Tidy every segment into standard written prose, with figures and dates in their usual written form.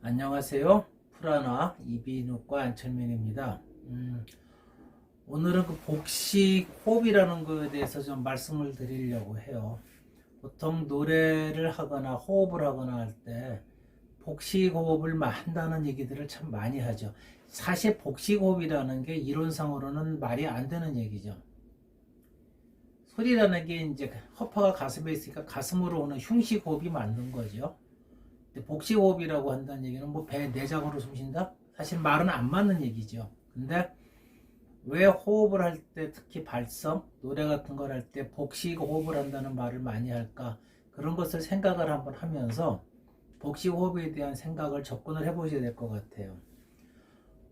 안녕하세요. 프라나 이비인후과 안철민입니다. 오늘은 그 복식 호흡이라는 거에 대해서 좀 말씀을 드리려고 해요. 보통 노래를 하거나 호흡을 하거나 할 때 복식 호흡을 한다는 얘기들을 참 많이 하죠. 사실 복식 호흡이라는 게 이론상으로는 말이 안 되는 얘기죠. 소리라는 게 이제 허파가 가슴에 있으니까 가슴으로 오는 흉식 호흡이 맞는 거죠. 복식호흡이라고 한다는 얘기는 뭐 배 내장으로 숨 쉰다? 사실 말은 안 맞는 얘기죠. 근데 왜 호흡을 할 때 특히 발성, 노래 같은 걸 할 때 복식호흡을 한다는 말을 많이 할까? 그런 것을 생각을 한번 하면서 복식호흡에 대한 생각을 접근을 해보셔야 될 것 같아요.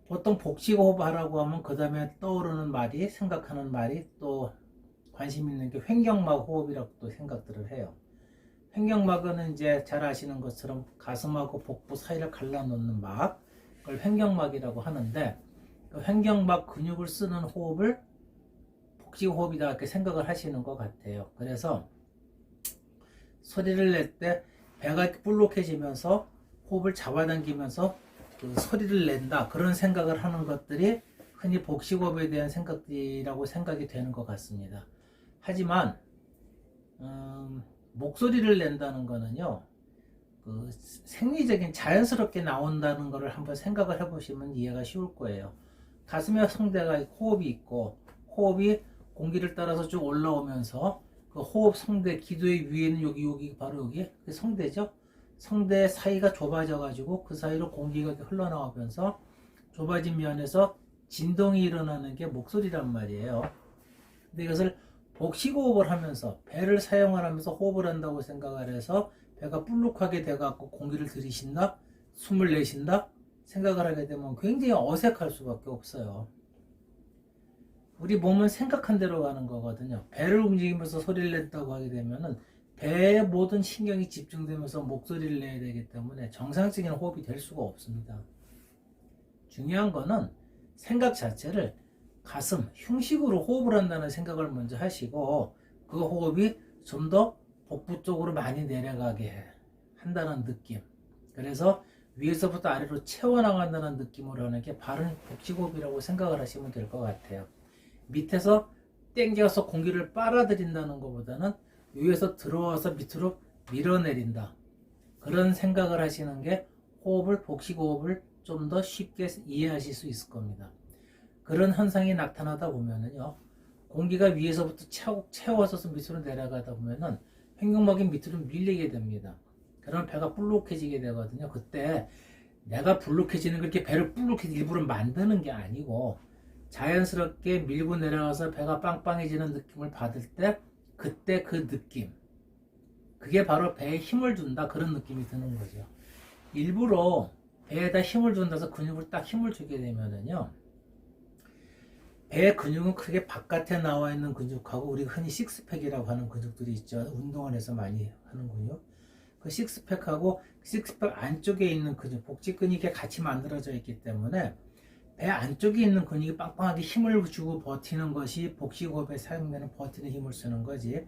보통 복식호흡 하라고 하면 그 다음에 떠오르는 말이, 생각하는 말이 또 관심 있는 게 횡격막 호흡이라고 또 생각들을 해요. 횡격막은 이제 잘 아시는 것처럼 가슴하고 복부 사이를 갈라놓는 막, 그걸 횡격막이라고 하는데, 그 횡격막 근육을 쓰는 호흡을 복식호흡이다 이렇게 생각을 하시는 것 같아요. 그래서 소리를 낼 때 배가 이렇게 불룩해지면서 호흡을 잡아당기면서 그 소리를 낸다, 그런 생각을 하는 것들이 흔히 복식호흡에 대한 생각들이라고 생각이 되는 것 같습니다. 하지만 목소리를 낸다는 거는요, 그 생리적인 자연스럽게 나온다는 것을 한번 생각을 해보시면 이해가 쉬울 거예요. 가슴에 성대가 호흡이 있고, 호흡이 공기를 따라서 쭉 올라오면서 그 호흡 성대 기도의 위에는 여기 바로 여기 그 성대죠. 성대 사이가 좁아져 가지고 그 사이로 공기가 흘러나오면서 좁아진 면에서 진동이 일어나는 게 목소리란 말이에요. 근데 이것을 복식호흡을 하면서 배를 사용을 하면서 호흡을 한다고 생각을 해서 배가 불룩하게 돼갖고 공기를 들이신다, 숨을 내쉰다 생각을 하게 되면 굉장히 어색할 수밖에 없어요. 우리 몸은 생각한 대로 가는 거거든요. 배를 움직이면서 소리를 낸다고 하게 되면은 배의 모든 신경이 집중되면서 목소리를 내야 되기 때문에 정상적인 호흡이 될 수가 없습니다. 중요한 거는 생각 자체를 가슴, 흉식으로 호흡을 한다는 생각을 먼저 하시고, 그 호흡이 좀 더 복부 쪽으로 많이 내려가게 한다는 느낌. 그래서 위에서부터 아래로 채워나간다는 느낌으로 하는 게 바른 복식호흡이라고 생각을 하시면 될 것 같아요. 밑에서 땡겨서 공기를 빨아들인다는 것보다는 위에서 들어와서 밑으로 밀어내린다, 그런 생각을 하시는 게 호흡을, 복식호흡을 좀 더 쉽게 이해하실 수 있을 겁니다. 그런 현상이 나타나다 보면은요, 공기가 위에서부터 채워져서 밑으로 내려가다 보면은 횡격막이 밑으로 밀리게 됩니다. 그러면 배가 불룩해지게 되거든요. 그때 내가 불룩해지는 게 이렇게 배를 불룩해 일부러 만드는 게 아니고, 자연스럽게 밀고 내려가서 배가 빵빵해지는 느낌을 받을 때, 그때 그 느낌, 그게 바로 배에 힘을 준다, 그런 느낌이 드는 거죠. 일부러 배에다 힘을 준다서 근육을 딱 힘을 주게 되면은요, 배 근육은 크게 바깥에 나와 있는 근육하고 우리 흔히 식스팩이라고 하는 근육들이 있죠. 운동을 해서 많이 하는 근육. 그 식스팩하고 식스팩 안쪽에 있는 근육, 복지 근육이 같이 만들어져 있기 때문에 배 안쪽에 있는 근육이 빵빵하게 힘을 주고 버티는 것이 복식호흡에 사용되는 버티는 힘을 쓰는 거지,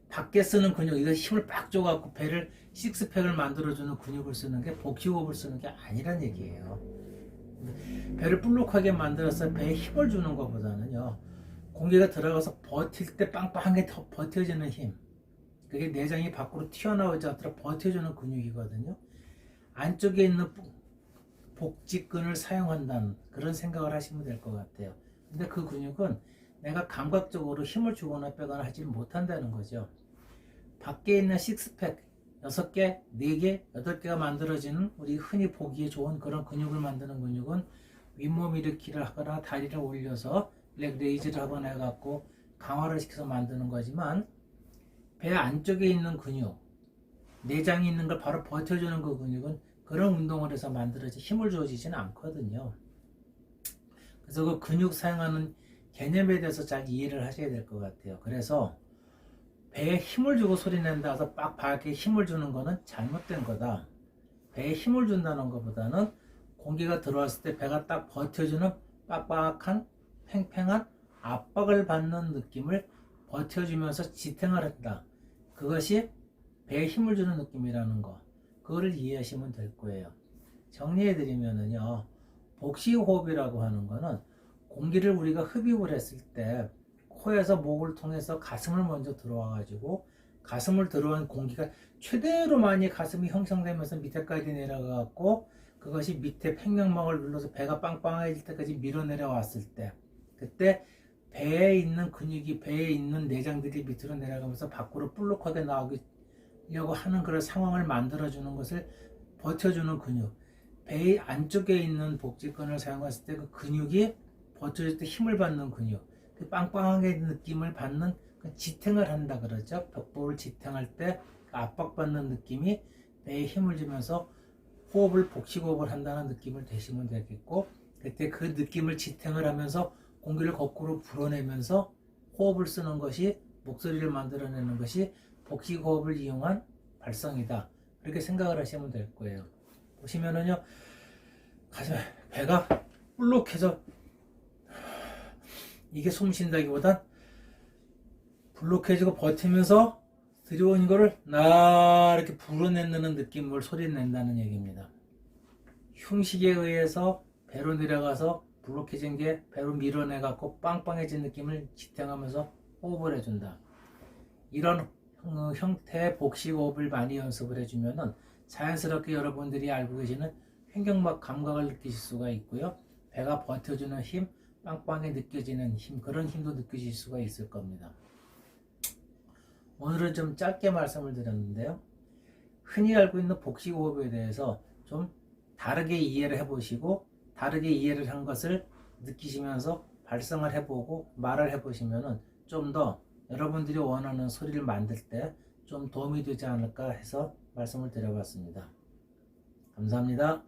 밖에 쓰는 근육, 이거 힘을 빡 줘갖고 배를 식스팩을 만들어주는 근육을 쓰는 게 복식호흡을 쓰는 게 아니란 얘기예요. 배를 불룩하게 만들어서 배에 힘을 주는 것보다는요, 공기가 들어가서 버틸 때 빵빵하게 더 버텨주는 힘, 그게 내장이 밖으로 튀어나오지 않도록 버텨주는 근육이거든요. 안쪽에 있는 복직근을 사용한다는 그런 생각을 하시면 될 것 같아요. 근데 그 근육은 내가 감각적으로 힘을 주거나 빼거나 하지 못한다는 거죠. 밖에 있는 식스팩 6개, 4개, 8개가 만들어지는 우리 흔히 보기에 좋은 그런 근육을 만드는 근육은 윗몸 일으키를 하거나 다리를 올려서 레이즈를 하거나 해갖고 강화를 시켜서 만드는 거지만, 배 안쪽에 있는 근육, 내장이 있는 걸 바로 버텨주는 그 근육은 그런 운동을 해서 만들어지 힘을 주어지지는 않거든요. 그래서 그 근육 사용하는 개념에 대해서 잘 이해를 하셔야 될 것 같아요. 그래서 배에 힘을 주고 소리 낸다 해서 빡빡하게 힘을 주는 거는 잘못된 거다. 배에 힘을 준다는 것보다는 공기가 들어왔을 때 배가 딱 버텨주는 빡빡한 팽팽한 압박을 받는 느낌을 버텨주면서 지탱을 한다, 그것이 배에 힘을 주는 느낌이라는 거, 그거를 이해하시면 될 거예요. 정리해 드리면은요, 복식호흡이라고 하는 거는 공기를 우리가 흡입을 했을 때 코에서 목을 통해서 가슴을 먼저 들어와 가지고 가슴을 들어온 공기가 최대로 많이 가슴이 형성되면서 밑에까지 내려가 갖고 그것이 밑에 팽경막을 눌러서 배가 빵빵해질 때까지 밀어 내려왔을 때, 그때 배에 있는 근육이, 배에 있는 내장들이 밑으로 내려가면서 밖으로 볼록하게 나오려고 하는 그런 상황을 만들어주는 것을 버텨주는 근육, 배 안쪽에 있는 복직근을 사용했을 때 그 근육이 버텨줄 때 힘을 받는 근육, 그 빵빵하게 느낌을 받는 그 지탱을 한다 그러죠. 벽보를 지탱할 때 압박받는 느낌이 배에 힘을 주면서 호흡을, 복식호흡을 한다는 느낌을 대시면 되겠고, 그때 그 느낌을 지탱을 하면서 공기를 거꾸로 불어내면서 호흡을 쓰는 것이, 목소리를 만들어내는 것이 복식호흡을 이용한 발성이다. 그렇게 생각을 하시면 될 거예요. 보시면은요, 가슴, 배가 볼록해서 이게 숨 쉰다기보단 볼록해지고 버티면서 들여온 거를 나 이렇게 불어낸다는 느낌을 소리 낸다는 얘기입니다. 흉식에 의해서 배로 내려가서 볼록해진 게 배로 밀어내 갖고 빵빵해진 느낌을 지탱하면서 호흡을 해준다. 이런 형태의 복식호흡을 많이 연습을 해주면은 자연스럽게 여러분들이 알고 계시는 횡격막 감각을 느끼실 수가 있고요. 배가 버텨주는 힘, 빵빵하게 느껴지는 힘, 그런 힘도 느끼실 수가 있을 겁니다. 오늘은 좀 짧게 말씀을 드렸는데요. 흔히 알고 있는 복식호흡에 대해서 좀 다르게 이해를 해보시고, 다르게 이해를 한 것을 느끼시면서 발성을 해보고 말을 해보시면은 좀 더 여러분들이 원하는 소리를 만들 때 좀 도움이 되지 않을까 해서 말씀을 드려봤습니다. 감사합니다.